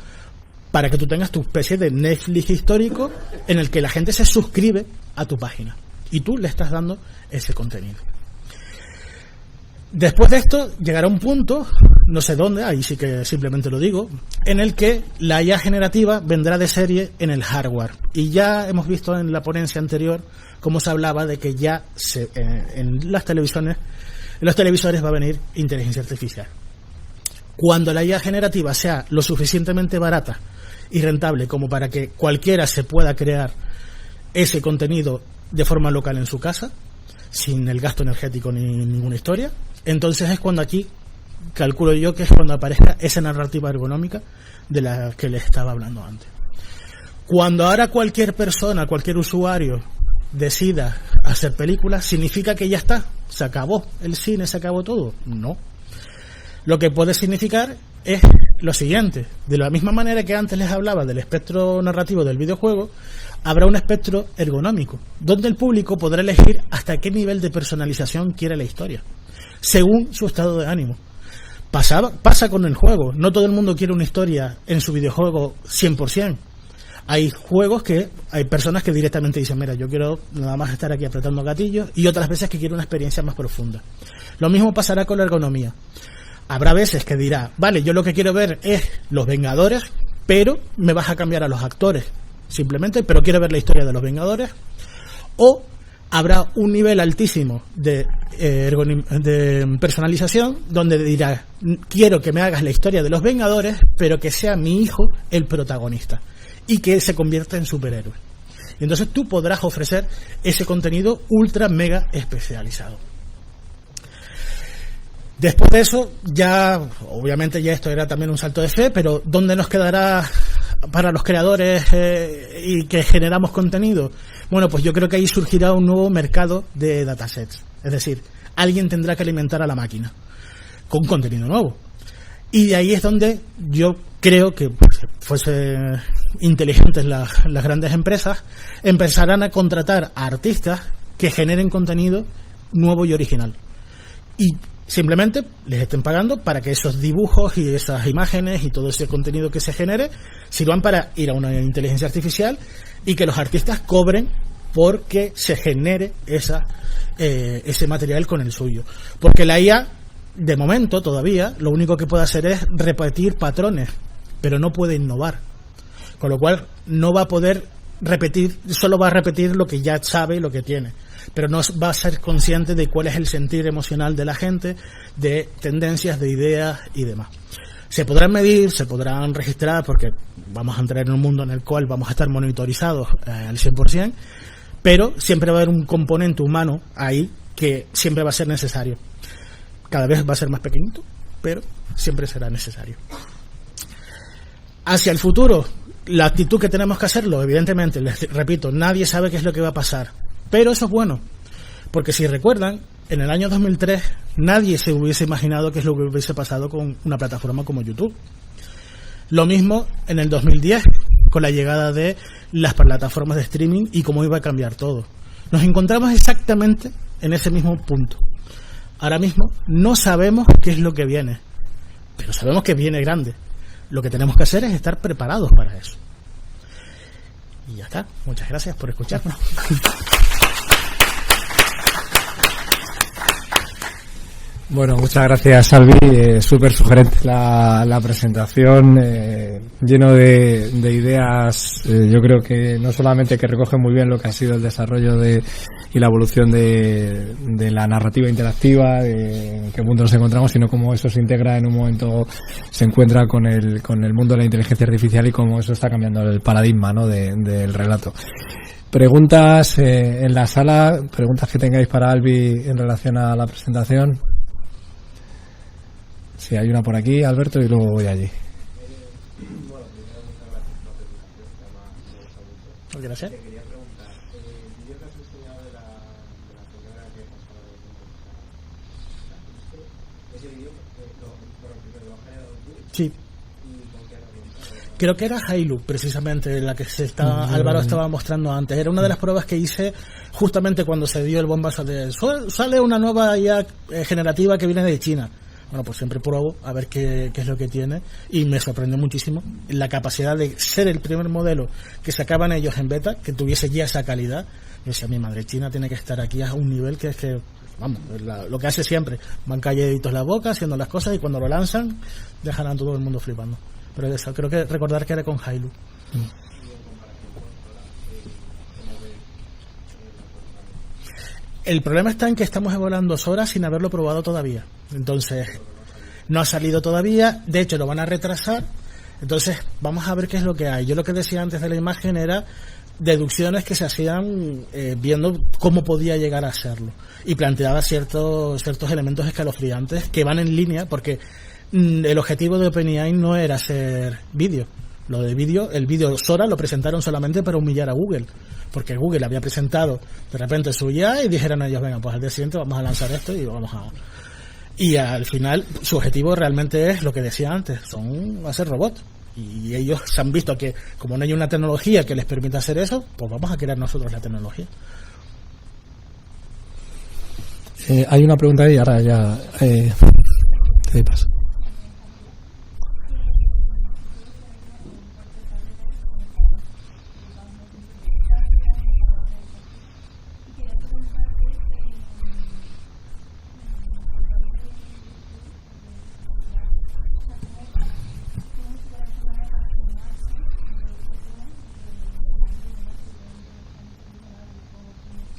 para que tú tengas tu especie de Netflix histórico en el que la gente se suscribe a tu página y tú le estás dando ese contenido. Después de esto llegará un punto, no sé dónde, ahí sí que simplemente lo digo, en el que la IA generativa vendrá de serie en el hardware. Y ya hemos visto en la ponencia anterior cómo se hablaba de que ya en las televisiones, en los televisores va a venir inteligencia artificial. Cuando la IA generativa sea lo suficientemente barata y rentable como para que cualquiera se pueda crear ese contenido de forma local en su casa, sin el gasto energético ni ninguna historia, entonces es cuando aquí calculo yo que es cuando aparezca esa narrativa ergonómica de la que les estaba hablando antes. Cuando ahora cualquier persona, cualquier usuario decida hacer películas, ¿significa que ya está? ¿Se acabó el cine? ¿Se acabó todo? No. Lo que puede significar es lo siguiente: de la misma manera que antes les hablaba del espectro narrativo del videojuego, habrá un espectro ergonómico, donde el público podrá elegir hasta qué nivel de personalización quiere la historia, según su estado de ánimo. Pasa con el juego, no todo el mundo quiere una historia en su videojuego 100%. Hay juegos que hay personas que directamente dicen, mira, yo quiero nada más estar aquí apretando gatillos, y otras veces que quiero una experiencia más profunda. Lo mismo pasará con la ergonomía. Habrá veces que dirá, vale, yo lo que quiero ver es Los Vengadores, pero me vas a cambiar a los actores simplemente, pero quiero ver la historia de Los Vengadores. O habrá un nivel altísimo de personalización donde dirá, quiero que me hagas la historia de Los Vengadores, pero que sea mi hijo el protagonista y que se convierta en superhéroe. Y entonces tú podrás ofrecer ese contenido ultra mega especializado. Después de eso, ya, obviamente ya esto era también un salto de fe, pero ¿dónde nos quedará para los creadores y que generamos contenido? Bueno, pues yo creo que ahí surgirá un nuevo mercado de datasets. Es decir, alguien tendrá que alimentar a la máquina con contenido nuevo. Y de ahí es donde yo creo que, pues, fuese inteligentes las grandes empresas, empezarán a contratar a artistas que generen contenido nuevo y original. Y simplemente les estén pagando para que esos dibujos y esas imágenes y todo ese contenido que se genere sirvan para ir a una inteligencia artificial y que los artistas cobren porque se genere ese material con el suyo. Porque la IA, de momento todavía, lo único que puede hacer es repetir patrones, pero no puede innovar. Con lo cual no va a poder repetir, solo va a repetir lo que ya sabe, lo que tiene, pero no va a ser consciente de cuál es el sentir emocional de la gente, de tendencias, de ideas y demás. Se podrán medir, se podrán registrar, porque vamos a entrar en un mundo en el cual vamos a estar monitorizados al 100%, pero siempre va a haber un componente humano ahí que siempre va a ser necesario. Cada vez va a ser más pequeñito, pero siempre será necesario. Hacia el futuro, la actitud que tenemos que hacerlo, evidentemente, les repito, nadie sabe qué es lo que va a pasar. Pero eso es bueno, porque si recuerdan, en el año 2003 nadie se hubiese imaginado qué es lo que hubiese pasado con una plataforma como YouTube. Lo mismo en el 2010, con la llegada de las plataformas de streaming y cómo iba a cambiar todo. Nos encontramos exactamente en ese mismo punto. Ahora mismo no sabemos qué es lo que viene, pero sabemos que viene grande. Lo que tenemos que hacer es estar preparados para eso. Y ya está. Muchas gracias por escucharnos. Bueno, muchas gracias, Salvi. Súper sugerente la presentación, lleno de ideas. Yo creo que no solamente que recoge muy bien lo que ha sido el desarrollo y la evolución de la narrativa interactiva, de en qué mundo nos encontramos, sino cómo eso se integra en un momento, se encuentra con el mundo de la inteligencia artificial y cómo eso está cambiando el paradigma, ¿no?, del relato. Preguntas en la sala, preguntas que tengáis para Albi en relación a la presentación. Sí, hay una por aquí, Alberto, y luego voy allí. Gracias. Sí. Creo que era Hilux, precisamente, la que Álvaro estaba mostrando antes. Era una de las pruebas que hice justamente cuando se dio el bombazo de sale una nueva IA generativa que viene de China. Bueno, pues siempre pruebo a ver qué es lo que tiene, y me sorprendió muchísimo la capacidad de ser el primer modelo que sacaban ellos en beta, que tuviese ya esa calidad. Yo decía, mi madre, China tiene que estar aquí a un nivel que es que, vamos, lo que hace siempre, van calladitos la boca, haciendo las cosas, y cuando lo lanzan, dejan a todo el mundo flipando. Pero eso, creo que recordar que era con Hilux. El problema está en que estamos evaluando Sora sin haberlo probado todavía. Entonces, no ha salido todavía. De hecho, lo van a retrasar. Entonces, vamos a ver qué es lo que hay. Yo lo que decía antes de la imagen era deducciones que se hacían viendo cómo podía llegar a serlo. Y planteaba ciertos elementos escalofriantes que van en línea, porque el objetivo de OpenAI no era hacer vídeo. Lo de vídeo, el vídeo Sora lo presentaron solamente para humillar a Google, porque Google había presentado de repente su IA y dijeron a ellos, venga, pues al día siguiente vamos a lanzar esto y al final su objetivo realmente es lo que decía antes, son hacer robots, y ellos se han visto que como no hay una tecnología que les permita hacer eso, pues vamos a crear nosotros la tecnología. Hay una pregunta ahí, ahora ya te paso.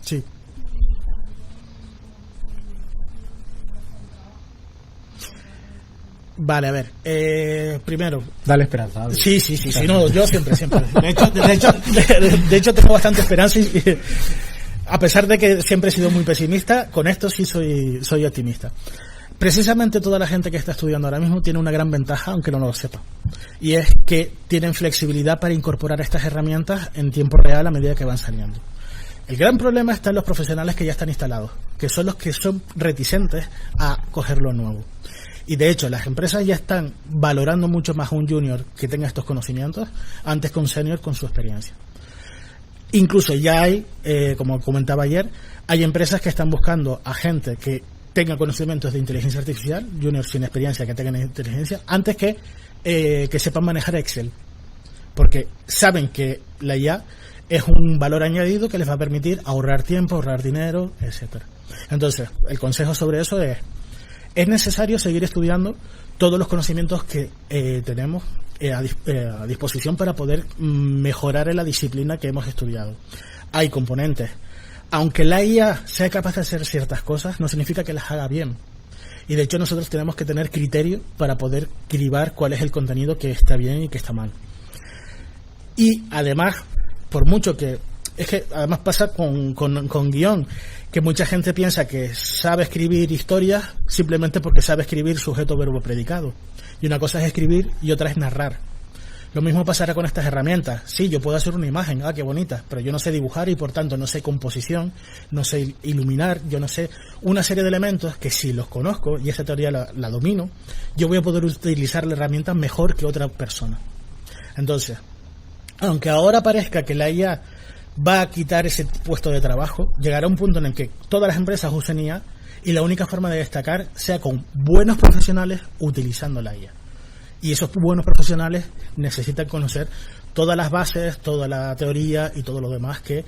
Sí. Vale, a ver, primero. Dale esperanza. Dale. Sí, no, yo siempre. De hecho tengo bastante esperanza y a pesar de que siempre he sido muy pesimista, con esto sí soy optimista. Precisamente toda la gente que está estudiando ahora mismo tiene una gran ventaja, aunque no lo sepa, y es que tienen flexibilidad para incorporar estas herramientas en tiempo real a medida que van saliendo. El gran problema está en los profesionales que ya están instalados, que son los que son reticentes a coger lo nuevo. Y de hecho, las empresas ya están valorando mucho más a un junior que tenga estos conocimientos antes que un senior con su experiencia. Incluso ya hay, como comentaba ayer, hay empresas que están buscando a gente que tenga conocimientos de inteligencia artificial, juniors sin experiencia que tengan inteligencia, antes que sepan manejar Excel. Porque saben que la IA es un valor añadido que les va a permitir ahorrar tiempo, ahorrar dinero, etcétera. Entonces, el consejo sobre eso es necesario seguir estudiando todos los conocimientos que tenemos a disposición para poder mejorar en la disciplina que hemos estudiado. Hay componentes. Aunque la IA sea capaz de hacer ciertas cosas, no significa que las haga bien. Y de hecho nosotros tenemos que tener criterio para poder cribar cuál es el contenido que está bien y que está mal. Y además, por mucho que... Es que además pasa con guión, que mucha gente piensa que sabe escribir historias simplemente porque sabe escribir sujeto, verbo, predicado. Y una cosa es escribir y otra es narrar. Lo mismo pasará con estas herramientas. Sí, yo puedo hacer una imagen, qué bonita, pero yo no sé dibujar y por tanto no sé composición, no sé iluminar, yo no sé una serie de elementos que si los conozco y esa teoría la domino, yo voy a poder utilizar la herramienta mejor que otra persona. Entonces, aunque ahora parezca que la IA va a quitar ese puesto de trabajo, llegará un punto en el que todas las empresas usen IA y la única forma de destacar sea con buenos profesionales utilizando la IA. Y esos buenos profesionales necesitan conocer todas las bases, toda la teoría y todo lo demás que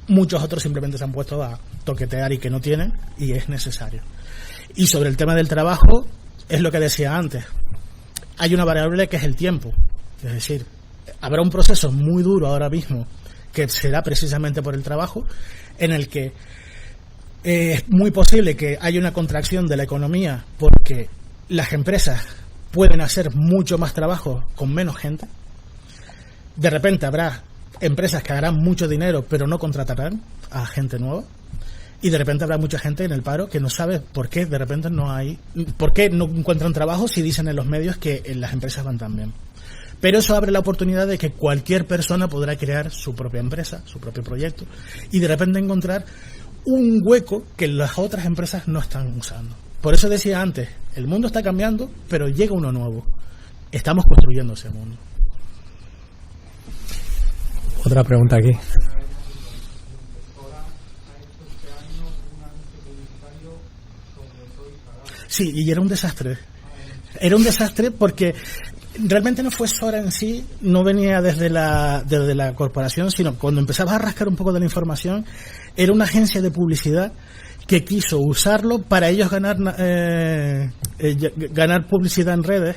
muchos otros simplemente se han puesto a toquetear y que no tienen, y es necesario. Y sobre el tema del trabajo, es lo que decía antes. Hay una variable que es el tiempo. Es decir, habrá un proceso muy duro ahora mismo que será precisamente por el trabajo, en el que es muy posible que haya una contracción de la economía porque las empresas pueden hacer mucho más trabajo con menos gente. De repente habrá empresas que harán mucho dinero pero no contratarán a gente nueva. Y de repente habrá mucha gente en el paro que no sabe por qué de repente por qué no encuentran trabajo si dicen en los medios que las empresas van tan bien. Pero eso abre la oportunidad de que cualquier persona podrá crear su propia empresa, su propio proyecto, y de repente encontrar un hueco que las otras empresas no están usando. Por eso decía antes, el mundo está cambiando, pero llega uno nuevo. Estamos construyendo ese mundo. Otra pregunta aquí. Sí, y era un desastre. Era un desastre porque realmente no fue Sora en sí, no venía desde la corporación, sino cuando empezabas a rascar un poco de la información, era una agencia de publicidad que quiso usarlo para ellos ganar publicidad en redes.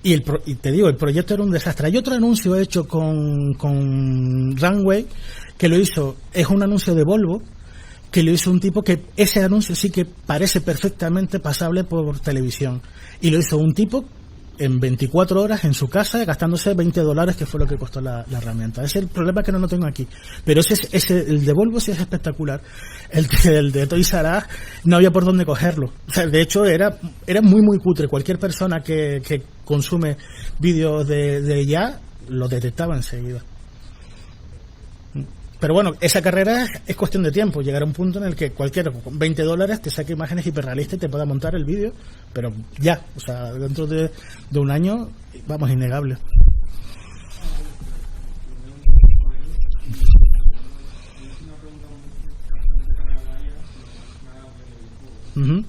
Y te digo, el proyecto era un desastre. Hay otro anuncio hecho con Runway que lo hizo, es un anuncio de Volvo, que lo hizo un tipo que ese anuncio sí que parece perfectamente pasable por televisión. Y lo hizo un tipo en 24 horas en su casa, gastándose $20, que fue lo que costó la herramienta. Ese es el problema que no tengo aquí. Pero el de Volvo sí es espectacular. El de Toys R Us no había por dónde cogerlo. O sea, de hecho, era muy, muy cutre. Cualquier persona que consume vídeos de ya lo detectaba enseguida. Pero bueno, esa carrera es cuestión de tiempo. Llegará un punto en el que cualquiera con $20 te saque imágenes hiperrealistas y te pueda montar el vídeo, pero ya, o sea, dentro de un año, vamos, innegable. Uh-huh.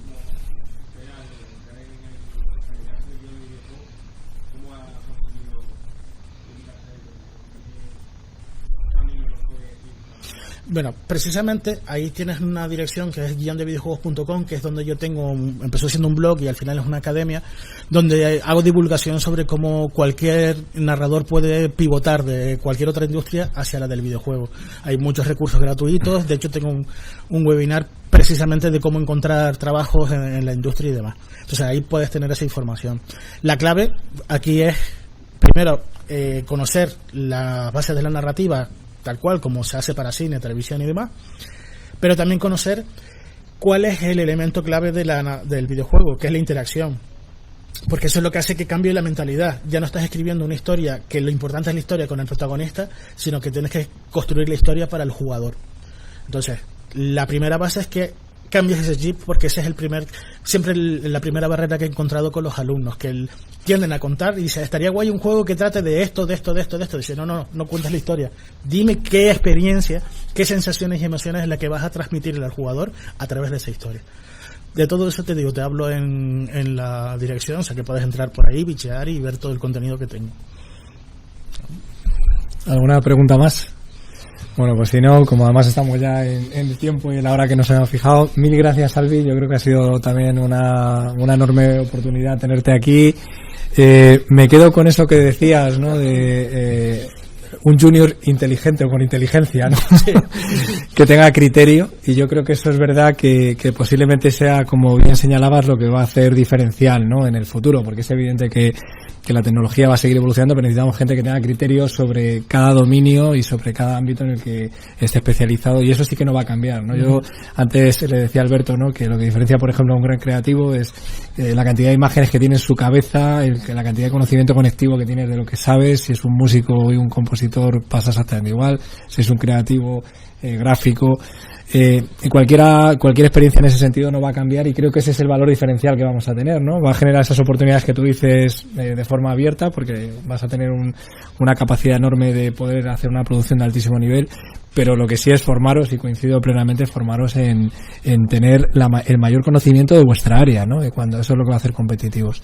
Bueno, precisamente ahí tienes una dirección que es guiondevideojuegos.com, que es donde yo empezó siendo un blog y al final es una academia, donde hago divulgación sobre cómo cualquier narrador puede pivotar de cualquier otra industria hacia la del videojuego. Hay muchos recursos gratuitos, de hecho tengo un webinar precisamente de cómo encontrar trabajos en la industria y demás. Entonces ahí puedes tener esa información. La clave aquí es, primero, conocer las bases de la narrativa, tal cual como se hace para cine, televisión y demás, pero también conocer cuál es el elemento clave del videojuego, que es la interacción, porque eso es lo que hace que cambie la mentalidad. Ya no estás escribiendo una historia que lo importante es la historia con el protagonista, sino que tienes que construir la historia para el jugador. Entonces, la primera base es que cambies ese chip, porque ese es siempre la primera barrera que he encontrado con los alumnos, que tienden a contar y dicen, estaría guay un juego que trate de esto. Dice, no cuentes la historia, dime qué experiencia, qué sensaciones y emociones es la que vas a transmitirle al jugador a través de esa historia. De todo eso te hablo en la dirección, o sea que puedes entrar por ahí, bichear y ver todo el contenido que tengo. ¿Alguna pregunta más? Bueno, pues si no, como además estamos ya en el tiempo y en la hora que nos hemos fijado, mil gracias, Albi. Yo creo que ha sido también una enorme oportunidad tenerte aquí. Me quedo con eso que decías, ¿no? De un junior inteligente o con inteligencia, ¿no? Sí. Que tenga criterio, y yo creo que eso es verdad que posiblemente sea, como bien señalabas, lo que va a hacer diferencial, ¿no? En el futuro, porque es evidente que que la tecnología va a seguir evolucionando, pero necesitamos gente que tenga criterios sobre cada dominio y sobre cada ámbito en el que esté especializado, y eso sí que no va a cambiar, ¿no? Yo antes le decía a Alberto, ¿no?, que lo que diferencia, por ejemplo, a un gran creativo es la cantidad de imágenes que tiene en su cabeza, la cantidad de conocimiento conectivo que tienes de lo que sabes. Si es un músico y un compositor pasa exactamente igual, si es un creativo gráfico, y cualquier experiencia en ese sentido no va a cambiar, y creo que ese es el valor diferencial que vamos a tener, ¿no? Va a generar esas oportunidades que tú dices de forma abierta, porque vas a tener una capacidad enorme de poder hacer una producción de altísimo nivel, pero lo que sí es formaros, y coincido plenamente, formaros en tener el mayor conocimiento de vuestra área, ¿no? Y cuando eso es lo que va a hacer competitivos.